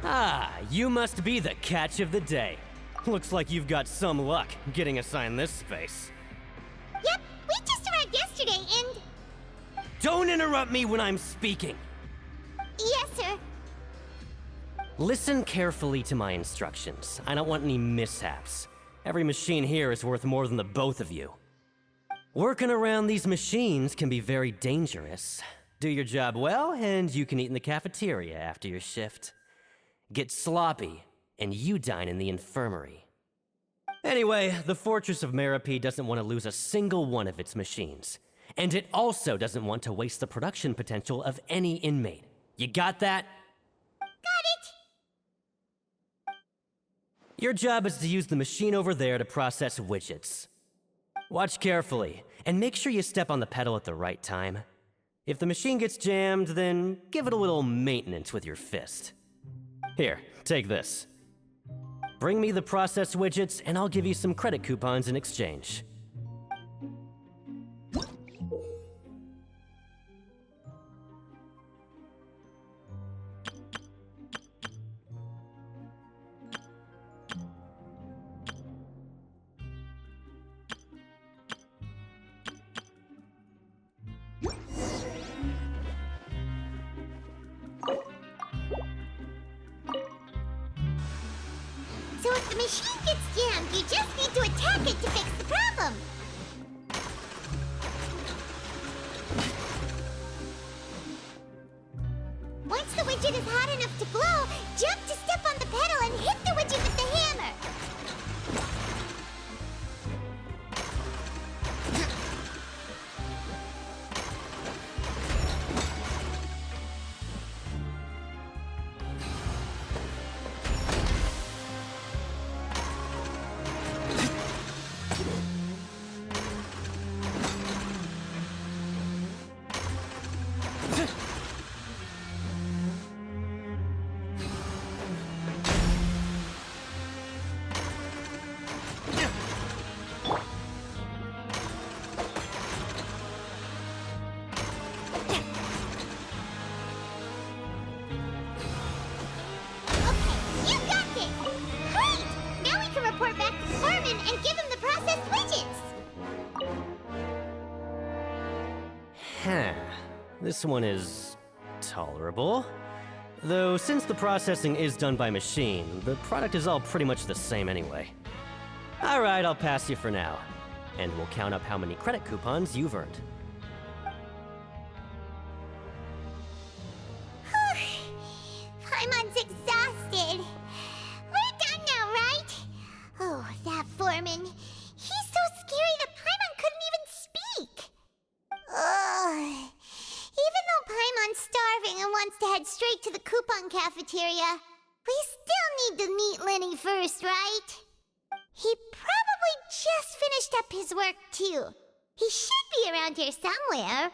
Ah, you must be the catch of the day. Looks like you've got some luck getting assigned this space. Yep, we just arrived yesterday and... Don't interrupt me when I'm speaking! Yes, sir. Listen carefully to my instructions. I don't want any mishaps. Every machine here is worth more than the both of you. Working around these machines can be very dangerous. Do your job well, and you can eat in the cafeteria after your shift. Get sloppy, and you dine in the infirmary. Anyway, the Fortress of Meropide doesn't want to lose a single one of its machines. And it also doesn't want to waste the production potential of any inmate. You got that? Got it! Your job is to use the machine over there to process widgets. Watch carefully, and make sure you step on the pedal at the right time. If the machine gets jammed, then give it a little maintenance with your fist. Here, take this. Bring me the processed widgets, and I'll give you some credit coupons in exchange. So if the machine gets jammed, you just need to attack it to fix the problem. Once the widget is hot enough to blow, jump to step on the pedal and hit the widget with the hammer. And give him the processed widgets! This one is tolerable. Though, since the processing is done by machine, the product is all pretty much the same anyway. Alright, I'll pass you for now. And we'll count up how many credit coupons you've earned. Paimon's exhausted. We're done now, right? Oh, that foreman. He's so scary that Paimon couldn't even speak. Ugh. Even though Paimon's starving and wants to head straight to the coupon cafeteria, we still need to meet Lenny first, right? He probably just finished up his work, too. He should be around here somewhere.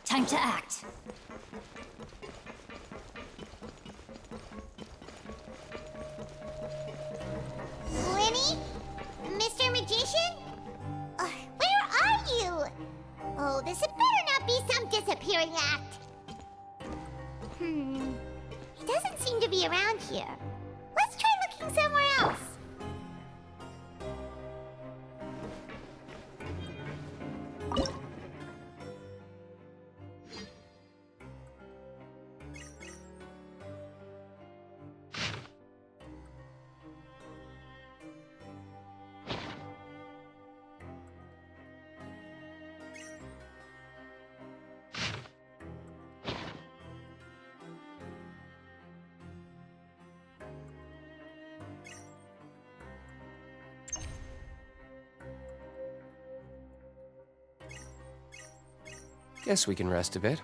Time to act. Lenny? Mr. Magician? Where are you? Oh, this had better not be some disappearing act. He doesn't seem to be around here. Let's try looking somewhere else. Guess we can rest a bit.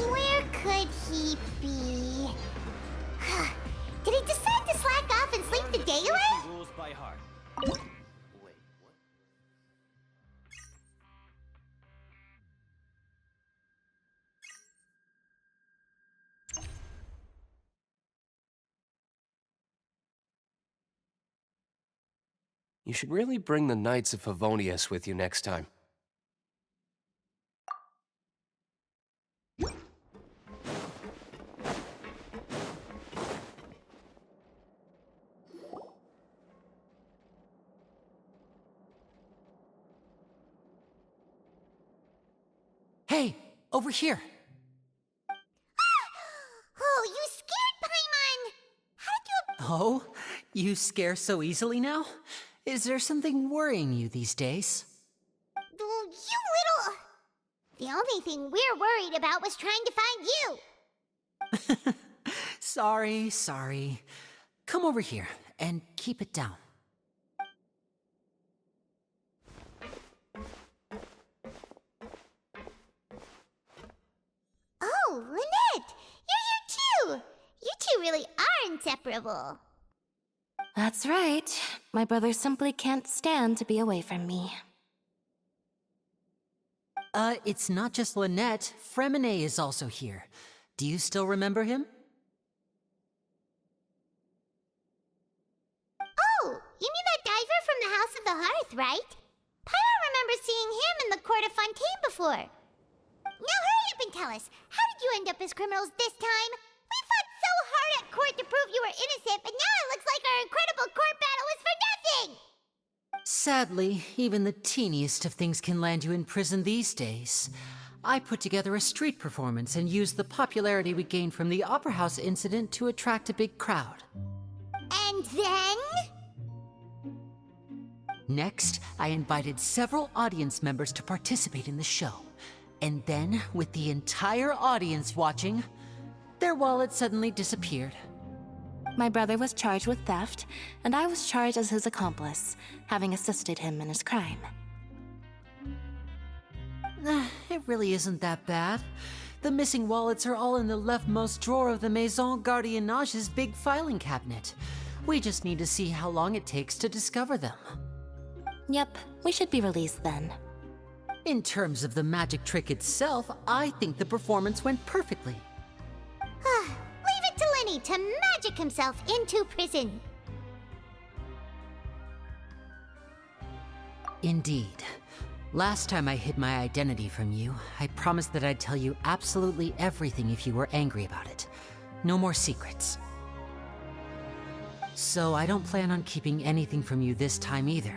Where could he be? Did he decide to slack off and sleep the day away? Rules by heart. Wait, what? You should really bring the Knights of Favonius with you next time. Hey, over here. Oh, you scared Paimon! How did you... Oh, you scare so easily now? Is there something worrying you these days? Oh, you little... The only thing we're worried about was trying to find you. Sorry. Come over here and keep it down. really are inseparable. That's right. My brother simply can't stand to be away from me. It's not just Lynette. Fremine is also here. Do you still remember him? Oh, you mean that diver from the House of the Hearth, right? Paimon remembers seeing him in the court of Fontaine before. Now hurry up and tell us, how did you end up as criminals this time? We fought so hard at court to prove you were innocent, but now it looks like our incredible court battle was for nothing! Sadly, even the teeniest of things can land you in prison these days. I put together a street performance and used the popularity we gained from the Opera House incident to attract a big crowd. And then? Next, I invited several audience members to participate in the show. And then, with the entire audience watching, their wallet suddenly disappeared. My brother was charged with theft, and I was charged as his accomplice, having assisted him in his crime. It really isn't that bad. The missing wallets are all in the leftmost drawer of the Maison Gardiennage's big filing cabinet. We just need to see how long it takes to discover them. Yep, we should be released then. In terms of the magic trick itself, I think the performance went perfectly. Leave it to Lenny to magic himself into prison. Indeed. Last time I hid my identity from you, I promised that I'd tell you absolutely everything if you were angry about it. No more secrets. So I don't plan on keeping anything from you this time either.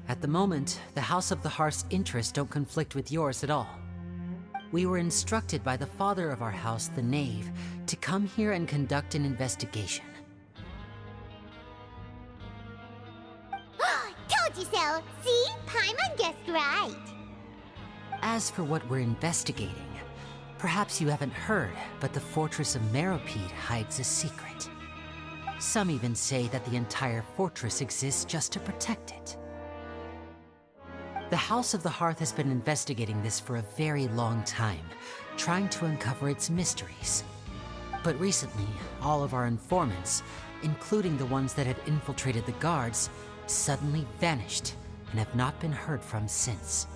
At the moment, the House of the Hearth's interests don't conflict with yours at all. We were instructed by the father of our house, the Knave, to come here and conduct an investigation. Told you so! See? Paimon guessed right. As for what we're investigating, perhaps you haven't heard, but the fortress of Meropide hides a secret. Some even say that the entire fortress exists just to protect it. The House of the Hearth has been investigating this for a very long time, trying to uncover its mysteries. But recently, all of our informants, including the ones that had infiltrated the guards, suddenly vanished and have not been heard from since.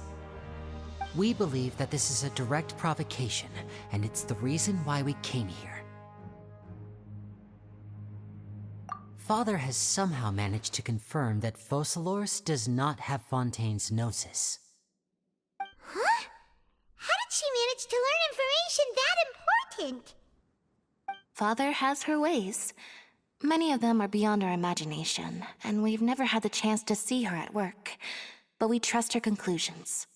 We believe that this is a direct provocation, and it's the reason why we came here. Father has somehow managed to confirm that Focalors does not have Fontaine's gnosis. Huh? How did she manage to learn information that important? Father has her ways. Many of them are beyond our imagination, and we've never had the chance to see her at work. But we trust her conclusions.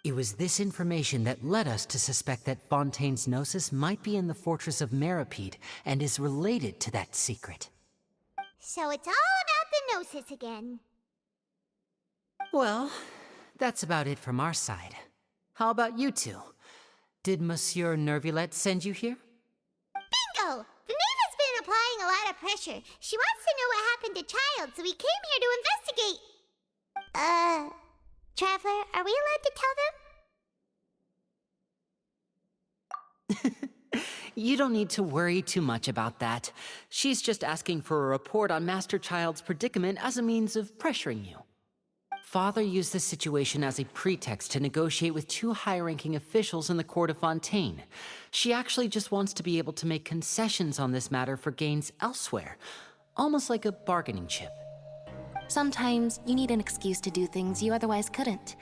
It was this information that led us to suspect that Fontaine's gnosis might be in the fortress of Meropide and is related to that secret. So it's all about the gnosis again. Well, that's about it from our side. How about you two? Did Monsieur Nervulette send you here? Bingo! The Knave has been applying a lot of pressure. She wants to know what happened to Child, so we came here to investigate. Traveler, are we allowed to tell them? You don't need to worry too much about that. She's just asking for a report on Master Child's predicament as a means of pressuring you. Father used this situation as a pretext to negotiate with two high-ranking officials in the court of Fontaine. She actually just wants to be able to make concessions on this matter for gains elsewhere, almost like a bargaining chip. Sometimes you need an excuse to do things you otherwise couldn't.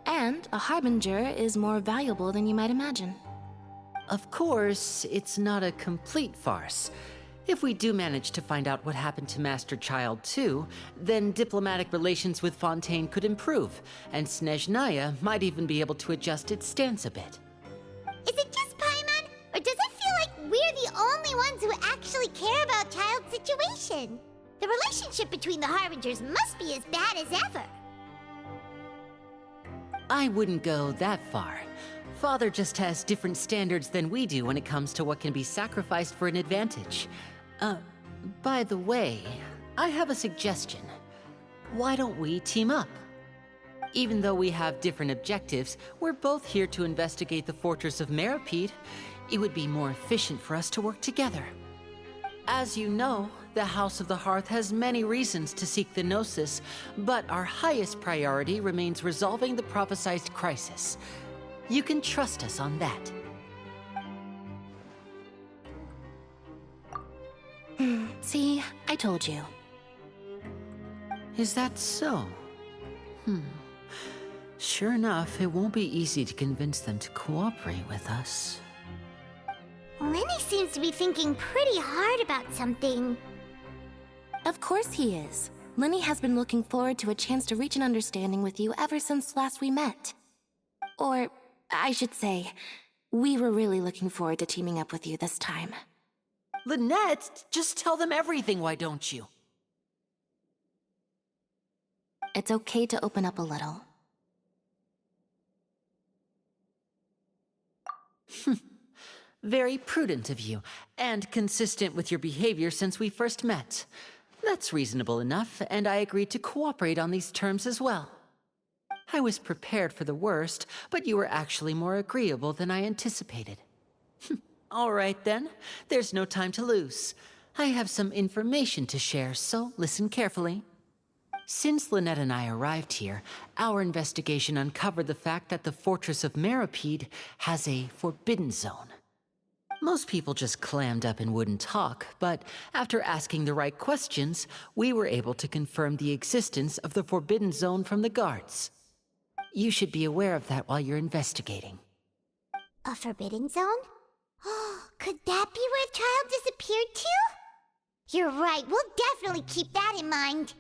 And a harbinger is more valuable than you might imagine. Of course, it's not a complete farce. If we do manage to find out what happened to Master Child too, then diplomatic relations with Fontaine could improve, and Snezhnaya might even be able to adjust its stance a bit. Is it just Paimon, or does it feel like we're the only ones who actually care about Child's situation? The relationship between the Harbingers must be as bad as ever. I wouldn't go that far. Father just has different standards than we do when it comes to what can be sacrificed for an advantage. By the way, I have a suggestion. Why don't we team up? Even though we have different objectives, we're both here to investigate the fortress of Meropide. It would be more efficient for us to work together. As you know, the House of the Hearth has many reasons to seek the Gnosis, but our highest priority remains resolving the prophesized crisis. You can trust us on that. See, I told you. Is that so? Sure enough, it won't be easy to convince them to cooperate with us. Lenny seems to be thinking pretty hard about something. Of course he is. Lenny has been looking forward to a chance to reach an understanding with you ever since last we met. Or, I should say, we were really looking forward to teaming up with you this time. Lynette, just tell them everything, why don't you? It's okay to open up a little. Very prudent of you, and consistent with your behavior since we first met. That's reasonable enough, and I agreed to cooperate on these terms as well. I was prepared for the worst, but you were actually more agreeable than I anticipated. All right then, there's no time to lose. I have some information to share, so listen carefully. Since Lynette and I arrived here, our investigation uncovered the fact that the Fortress of Meropide has a forbidden zone. Most people just clammed up and wouldn't talk, but after asking the right questions, we were able to confirm the existence of the forbidden zone from the guards. You should be aware of that while you're investigating. A forbidden zone? Could that be where the child disappeared to? You're right, we'll definitely keep that in mind.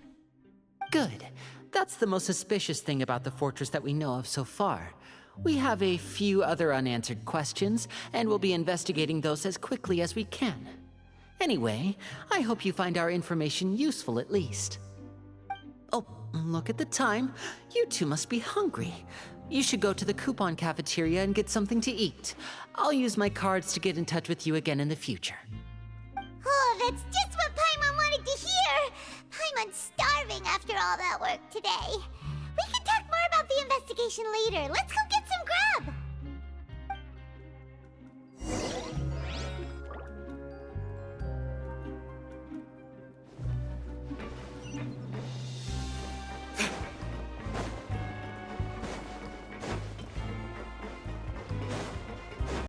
Good. That's the most suspicious thing about the fortress that we know of so far. We have a few other unanswered questions, and we'll be investigating those as quickly as we can. Anyway, I hope you find our information useful at least. Oh, look at the time. You two must be hungry. You should go to the coupon cafeteria and get something to eat. I'll use my cards to get in touch with you again in the future. Oh, that's just what Paimon wanted to hear! Paimon's starving after all that work today. We can talk more about the investigation later. Let's go